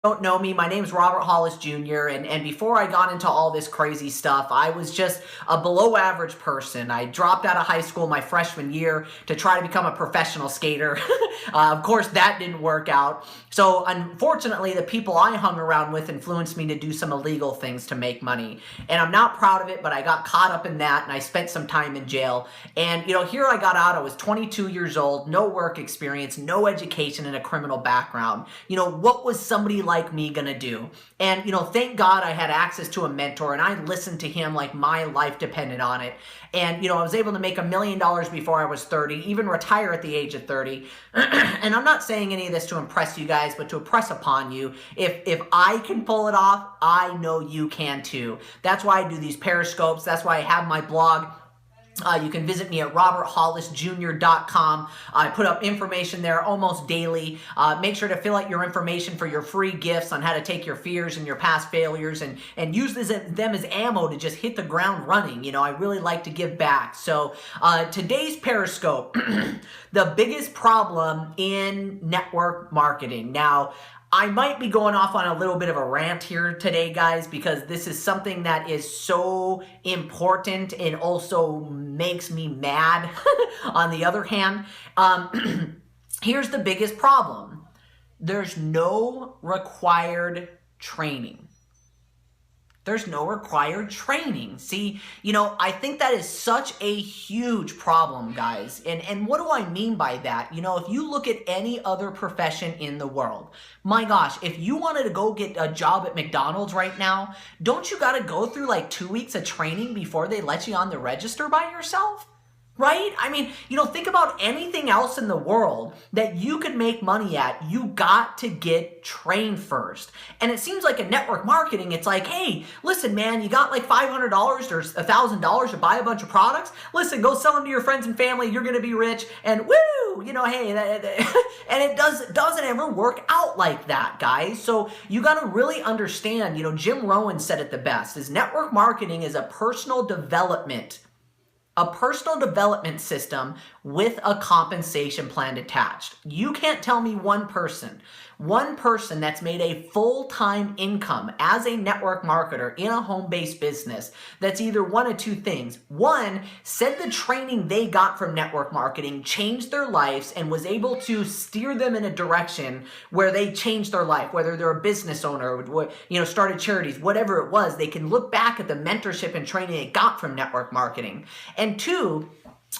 Don't know me, my name's Robert Hollis Jr. And before I got into all this crazy stuff, I was just a below average person. I dropped out of high school my freshman year to try to become a professional skater. Of course, that didn't work out. So unfortunately, the people I hung around with influenced me to do some illegal things to make money. And I'm not proud of it, but I got caught up in that and I spent some time in jail. And here I got out, I was 22 years old, no work experience, no education, and a criminal background. What was somebody like me gonna do? And thank God I had access to a mentor and I listened to him like my life depended on it. And I was able to make $1 million before I was 30, even retire at the age of 30. And I'm not saying any of this to impress you guys, but to impress upon you. If I can pull it off, I know you can too. That's why I do these periscopes. That's why I have my blog. You can visit me at roberthollisjr.com. I put up information there almost daily. Make sure to fill out your information for your free gifts on how to take your fears and your past failures and use them as ammo to just hit the ground running. I really like to give back. So today's Periscope, the biggest problem in network marketing. Now, I might be going off on a little bit of a rant here today, guys, because this is something that is so important and also makes me mad on the other hand. Here's the biggest problem. There's no required training. There's no required training. See, I think that is such a huge problem, guys. And what do I mean by that? If you look at any other profession in the world, my gosh, if you wanted to go get a job at McDonald's right now, don't you got to go through like 2 weeks of training before they let you on the register by yourself? Right? I mean, think about anything else in the world that you could make money at. You got to get trained first. And it seems like in network marketing, it's like, hey, listen, man, you got like $500 or $1,000 to buy a bunch of products. Listen, go sell them to your friends and family. You're going to be rich. And woo, hey, and it doesn't ever work out like that, guys. So you got to really understand, Jim Rohn said it the best, is network marketing is a personal development system with a compensation plan attached. You can't tell me one person that's made a full-time income as a network marketer in a home-based business that's either one of two things. One, said the training they got from network marketing changed their lives and was able to steer them in a direction where they changed their life, whether they're a business owner, started charities, whatever it was, they can look back at the mentorship and training they got from network marketing. And two,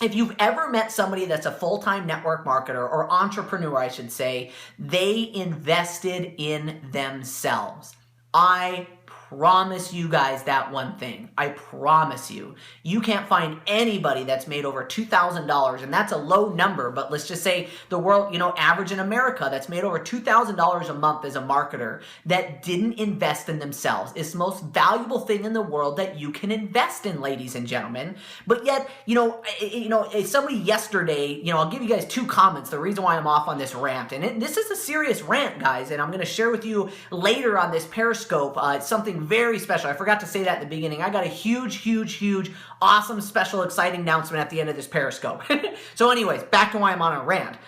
if you've ever met somebody that's a full-time network marketer or entrepreneur, I should say, they invested in themselves. I promise you guys that one thing. I promise you. You can't find anybody that's made over $2,000, and that's a low number, but let's just say the world, average in America that's made over $2,000 a month as a marketer that didn't invest in themselves. It's the most valuable thing in the world that you can invest in, ladies and gentlemen. But yet, somebody yesterday, I'll give you guys two comments, the reason why I'm off on this rant, and this is a serious rant, guys, and I'm going to share with you later on this Periscope. It's something very special. I forgot to say that at the beginning. I got a huge, awesome, special, exciting announcement at the end of this Periscope. So anyways, back to why I'm on a rant.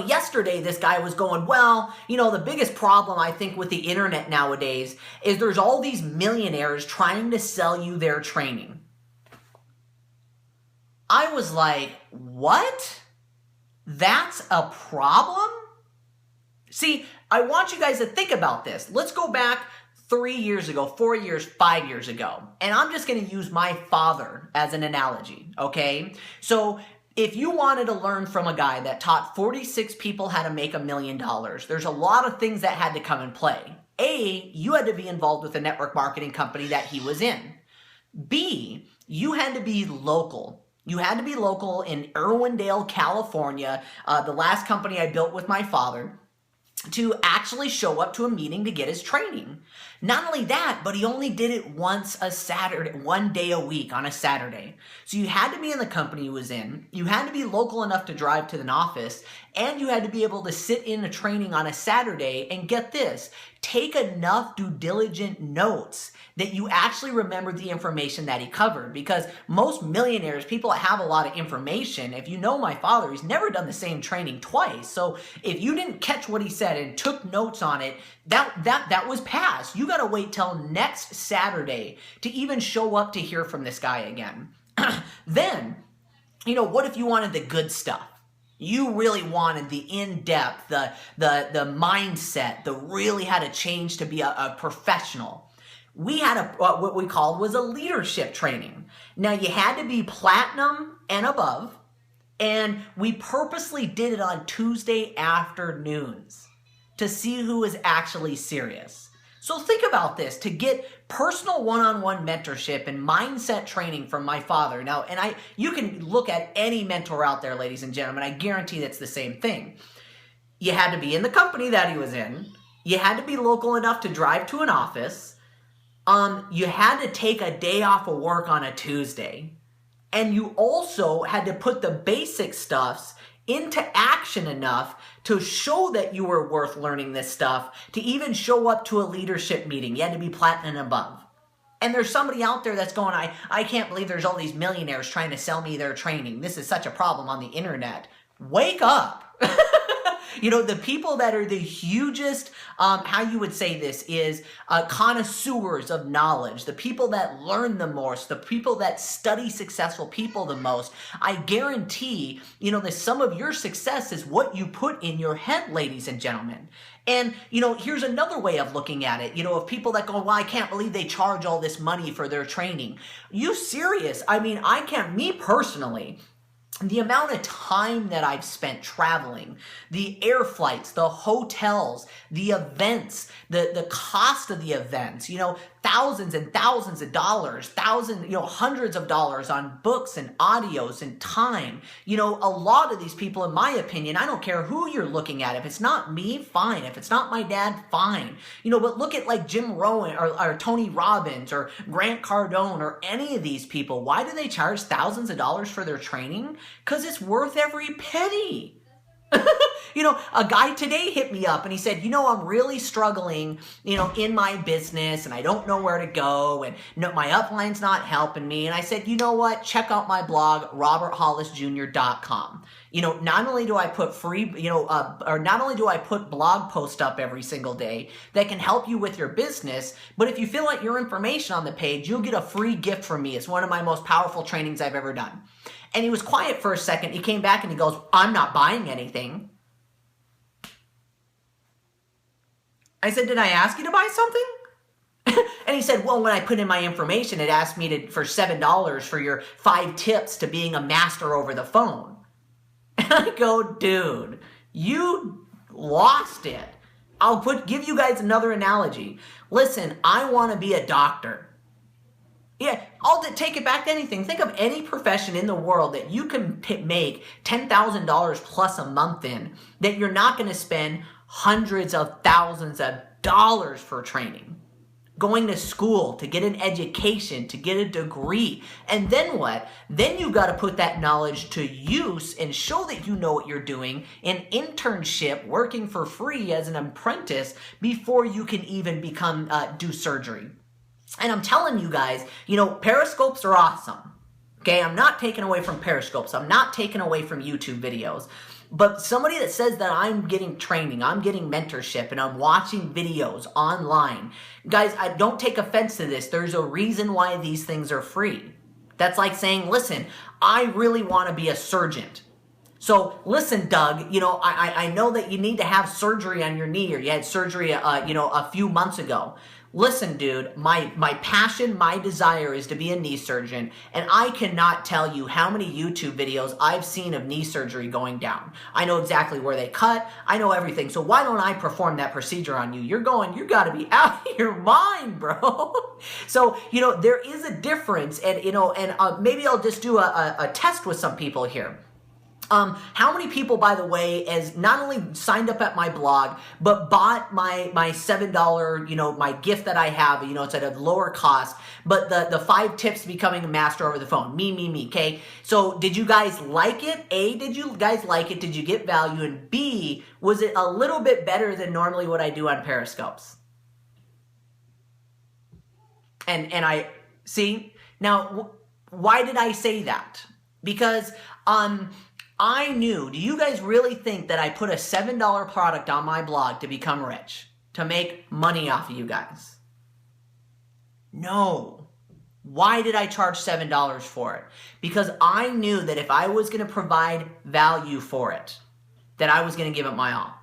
Yesterday this guy was going, well, the biggest problem I think with the internet nowadays is there's all these millionaires trying to sell you their training. I was like, what? That's a problem? See, I want you guys to think about this. Let's go back 3 years ago, 4 years, 5 years ago. And I'm just going to use my father as an analogy, okay? So if you wanted to learn from a guy that taught 46 people how to make $1 million, there's a lot of things that had to come in play. A, you had to be involved with a network marketing company that he was in. B, you had to be local. You had to be local in Irwindale, California, the last company I built with my father, to actually show up to a meeting to get his training. Not only that, but he only did it once a Saturday, 1 day a week on a Saturday. So you had to be in the company he was in, you had to be local enough to drive to an office, and you had to be able to sit in a training on a Saturday and get this, take enough due diligent notes that you actually remembered the information that he covered. Because most millionaires, people that have a lot of information, if you know my father, he's never done the same training twice. So if you didn't catch what he said, and took notes on it, that was passed. You got to wait till next Saturday to even show up to hear from this guy again. Then, what if you wanted the good stuff? You really wanted the in-depth, the mindset, the really how to change to be a professional. We had what we called was a leadership training. Now, you had to be platinum and above, and we purposely did it on Tuesday afternoons to see who was actually serious. So think about this, to get personal one-on-one mentorship and mindset training from my father. Now, you can look at any mentor out there, ladies and gentlemen, I guarantee that's the same thing. You had to be in the company that he was in. You had to be local enough to drive to an office. You had to take a day off of work on a Tuesday. And you also had to put the basic stuffs into action enough to show that you were worth learning this stuff, to even show up to a leadership meeting. You had to be platinum and above. And there's somebody out there that's going, I can't believe there's all these millionaires trying to sell me their training. This is such a problem on the internet. Wake up. The people that are the hugest, how you would say this, is connoisseurs of knowledge, the people that learn the most, the people that study successful people the most. I guarantee, that some of your success is what you put in your head, ladies and gentlemen. And, here's another way of looking at it. Of people that go, well, I can't believe they charge all this money for their training. You serious? Me personally, the amount of time that I've spent traveling, the air flights, the hotels, the events, the cost of the events, thousands and thousands of dollars, hundreds of dollars on books and audios and time. A lot of these people, in my opinion, I don't care who you're looking at. If it's not me, fine. If it's not my dad, fine. But look at like Jim Rohn or Tony Robbins or Grant Cardone or any of these people. Why do they charge thousands of dollars for their training? Because it's worth every penny. A guy today hit me up and he said, I'm really struggling, in my business and I don't know where to go and my upline's not helping me. And I said, you know what? Check out my blog, roberthollisjr.com. Not only do I put not only do I put blog posts up every single day that can help you with your business, but if you fill out your information on the page, you'll get a free gift from me. It's one of my most powerful trainings I've ever done. And he was quiet for a second. He came back and he goes, I'm not buying anything. I said, did I ask you to buy something? And he said, well, when I put in my information, it asked me for $7 for your 5 tips to being a master over the phone. And I go, dude, you lost it. I'll give you guys another analogy. Listen, I want to be a doctor. Yeah, I'll take it back to anything. Think of any profession in the world that you can make $10,000 plus a month in, that you're not going to spend hundreds of thousands of dollars for training. Going to school to get an education, to get a degree. And then what? Then you got to put that knowledge to use and show that you know what you're doing. An internship, working for free as an apprentice before you can even do surgery. And I'm telling you guys, periscopes are awesome. Okay, I'm not taking away from periscopes. I'm not taking away from YouTube videos. But somebody that says that I'm getting training, I'm getting mentorship, and I'm watching videos online, guys, I don't take offense to this. There's a reason why these things are free. That's like saying, listen, I really want to be a surgeon. So listen, Doug, I know that you need to have surgery on your knee, or you had surgery, a few months ago. Listen, dude, my passion, my desire is to be a knee surgeon, and I cannot tell you how many YouTube videos I've seen of knee surgery going down. I know exactly where they cut. I know everything. So why don't I perform that procedure on you? You got to be out of your mind, bro. So, there is a difference, and, maybe I'll just do a test with some people here. How many people, by the way, has not only signed up at my blog, but bought my $7, my gift that I have, it's at a lower cost, but the 5 tips to becoming a master over the phone, me, okay? So did you guys like it? A, did you guys like it? Did you get value? And B, was it a little bit better than normally what I do on Periscopes? And I, see, now, why did I say that? Because, I knew, do you guys really think that I put a $7 product on my blog to become rich? To make money off of you guys? No. Why did I charge $7 for it? Because I knew that if I was going to provide value for it, that I was going to give it my all.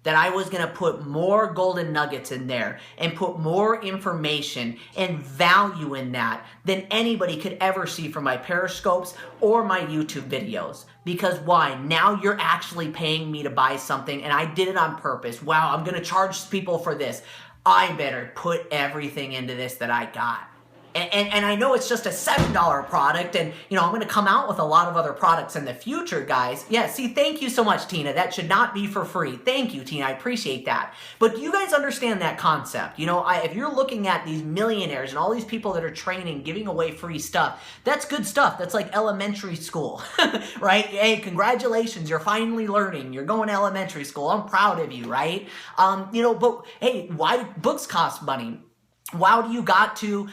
That I was going to put more golden nuggets in there and put more information and value in that than anybody could ever see from my Periscopes or my YouTube videos. Because why? Now you're actually paying me to buy something, and I did it on purpose. Wow, I'm going to charge people for this. I better put everything into this that I got. And I know it's just a $7 product, and, you know, I'm going to come out with a lot of other products in the future, guys. Yeah, see, thank you so much, Tina. That should not be for free. Thank you, Tina. I appreciate that. But do you guys understand that concept? You know, if you're looking at these millionaires and all these people that are training, giving away free stuff, that's good stuff. That's like elementary school, right? Hey, congratulations. You're finally learning. You're going to elementary school. I'm proud of you, right? You know, but hey, why do books cost money? Why do you got to,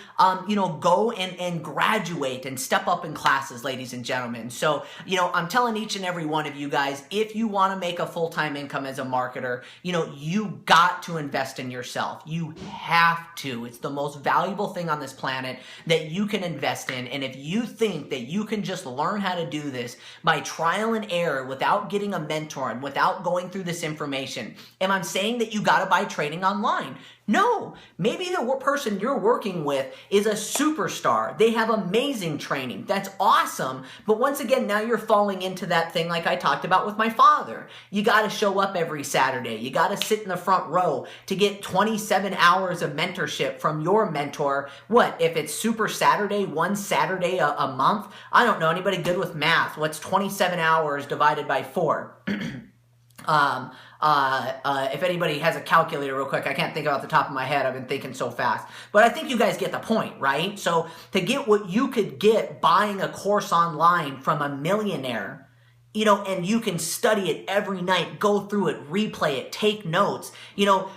you know, go and graduate and step up in classes, ladies and gentlemen? So, you know, I'm telling each and every one of you guys, if you want to make a full-time income as a marketer, you know, you got to invest in yourself. You have to. It's the most valuable thing on this planet that you can invest in. And if you think that you can just learn how to do this by trial and error without getting a mentor and without going through this information, am I saying that you got to buy training online? No, maybe the person you're working with is a superstar. They have amazing training. That's awesome. But once again, now you're falling into that thing like I talked about with my father. You got to show up every Saturday. You got to sit in the front row to get 27 hours of mentorship from your mentor. What, if it's Super Saturday, one Saturday a month? I don't know. Anybody good with math? What's 27 hours divided by 4? If anybody has a calculator real quick, I can't think off the top of my head. I've been thinking so fast. But I think you guys get the point, right? So to get what you could get buying a course online from a millionaire, you know, and you can study it every night, go through it, replay it, take notes, you know,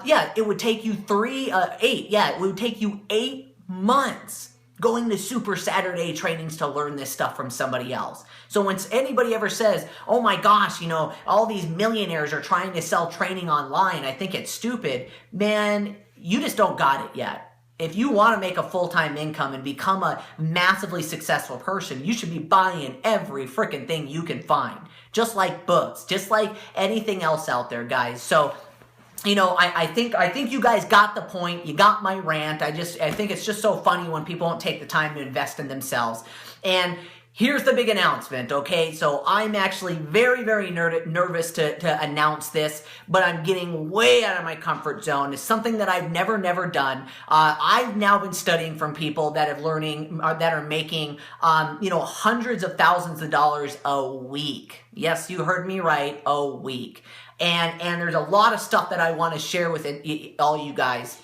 yeah, it would take you it would take you 8 months going to Super Saturday trainings to learn this stuff from somebody else. So when anybody ever says, oh my gosh, you know, all these millionaires are trying to sell training online, I think it's stupid, man, you just don't got it yet. If you want to make a full-time income and become a massively successful person, you should be buying every freaking thing you can find. Just like books, just like anything else out there, guys. So, you know, I think you guys got the point. You got my rant. I think it's just so funny when people don't take the time to invest in themselves. And here's the big announcement, okay? So I'm actually very, very nervous to announce this, but I'm getting way out of my comfort zone. It's something that I've never done. I've now been studying from people that are making, you know, hundreds of thousands of dollars a week. Yes, you heard me right, a week. And there's a lot of stuff that I want to share with all you guys.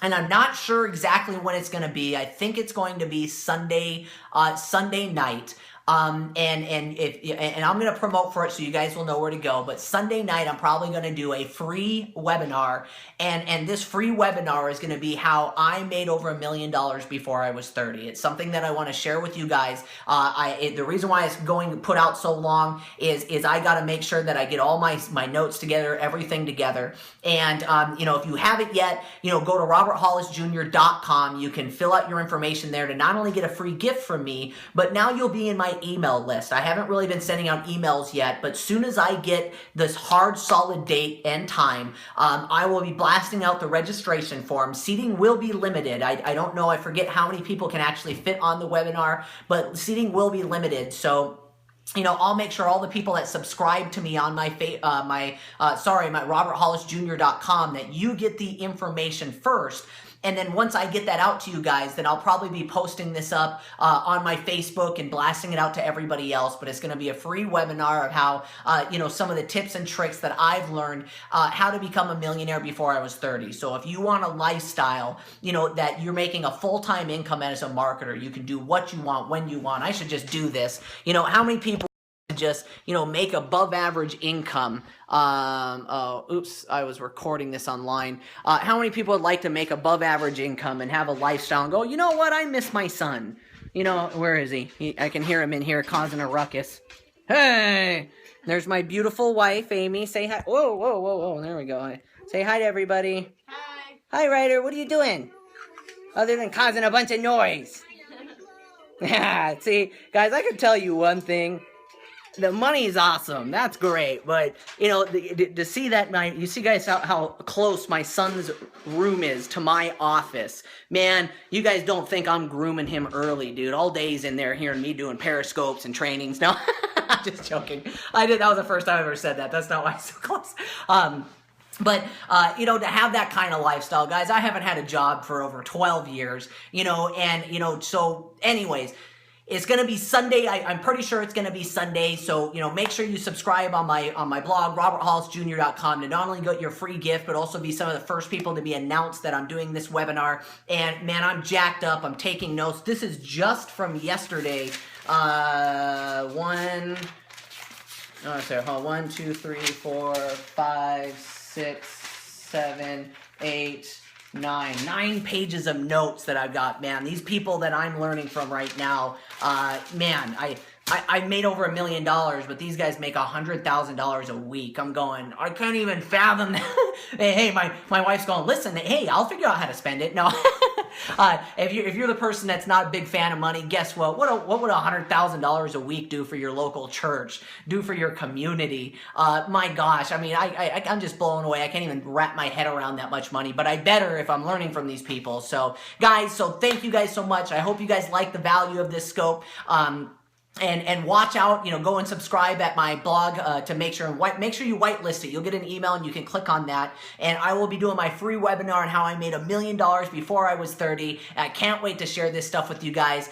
And I'm not sure exactly when it's going to be. I think it's going to be Sunday night. And I'm going to promote for it so you guys will know where to go. But Sunday night, I'm probably going to do a free webinar. And this free webinar is going to be how I made over $1 million before I was 30. It's something that I want to share with you guys. The reason why it's going to put out so long is I got to make sure that I get all my notes together, everything together. And, you know, if you haven't yet, you know, go to roberthollisjr.com. You can fill out your information there to not only get a free gift from me, but now you'll be in my email list. I haven't really been sending out emails yet, but soon as I get this hard, solid date and time, I will be blasting out the registration form. Seating will be limited. I don't know. I forget how many people can actually fit on the webinar, but seating will be limited. So, you know, I'll make sure all the people that subscribe to me on my roberthollisjr.com that you get the information first. And then once I get that out to you guys, then I'll probably be posting this up on my Facebook and blasting it out to everybody else. But it's going to be a free webinar of how, you know, some of the tips and tricks that I've learned how to become a millionaire before I was 30. So if you want a lifestyle, you know, that you're making a full-time income as a marketer, you can do what you want, when you want. I should just do this. You know, how many people just, you know, make above average income? Oops, I was recording this online. How many people would like to make above average income and have a lifestyle and go, you know what, I miss my son. You know, where is he? I can hear him in here causing a ruckus. Hey, there's my beautiful wife, Amy. Say hi. Whoa, whoa, whoa, whoa. There we go. Say hi to everybody. Hi. Hi, Ryder. What are you doing? Other than causing a bunch of noise. Yeah, see, guys, I can tell you one thing. The money is awesome. That's great. But, you know, to see that, you see, guys, how close my son's room is to my office. Man, you guys don't think I'm grooming him early, dude. All day he's in there hearing me doing periscopes and trainings. No, I'm just joking. That was the first time I ever said that. That's not why he's so close. But, you know, to have that kind of lifestyle, guys, I haven't had a job for over 12 years, you know, and, you know, so anyways, it's going to be Sunday. I'm pretty sure it's going to be Sunday. So, you know, make sure you subscribe on my blog, roberthollisjr.com, to not only get your free gift, but also be some of the first people to be announced that I'm doing this webinar. And man, I'm jacked up. I'm taking notes. This is just from yesterday. 1, 2, 3, 4, 5, 6, 7, 8, 9 pages of notes that I've got, man. These people that I'm learning from right now, man, I made over $1 million, but these guys make $100,000 a week. I'm going, I can't even fathom that. Hey, my wife's going, listen, hey, I'll figure out how to spend it. No, if you're the person that's not a big fan of money, guess what? What would $100,000 a week do for your local church? Do for your community? My gosh, I mean, I'm just blown away. I can't even wrap my head around that much money, but I better if I'm learning from these people. So, guys, thank you guys so much. I hope you guys like the value of this scope. And watch out, you know, go and subscribe at my blog to make sure you whitelist it. You'll get an email and you can click on that. And I will be doing my free webinar on how I made $1 million before I was 30. I can't wait to share this stuff with you guys.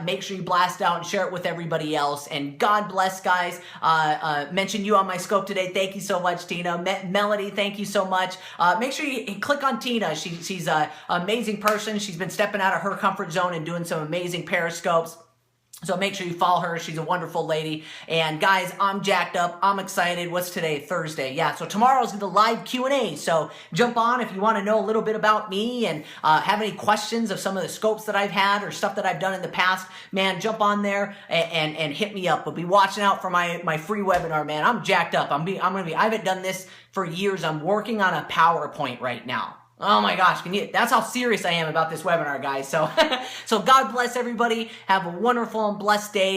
Make sure you blast out and share it with everybody else. And God bless, guys. Mentioned you on my scope today. Thank you so much, Tina. Melody, thank you so much. Make sure you click on Tina. She's an amazing person. She's been stepping out of her comfort zone and doing some amazing periscopes. So make sure you follow her. She's a wonderful lady. And guys, I'm jacked up. I'm excited. What's today? Thursday. Yeah, so tomorrow's the live Q&A. So jump on if you want to know a little bit about me and have any questions of some of the scopes that I've had or stuff that I've done in the past. Man, jump on there and hit me up. But be watching out for my free webinar, man. I'm jacked up. I haven't done this for years. I'm working on a PowerPoint right now. Oh my gosh, that's how serious I am about this webinar, guys. So, so God bless everybody. Have a wonderful and blessed day.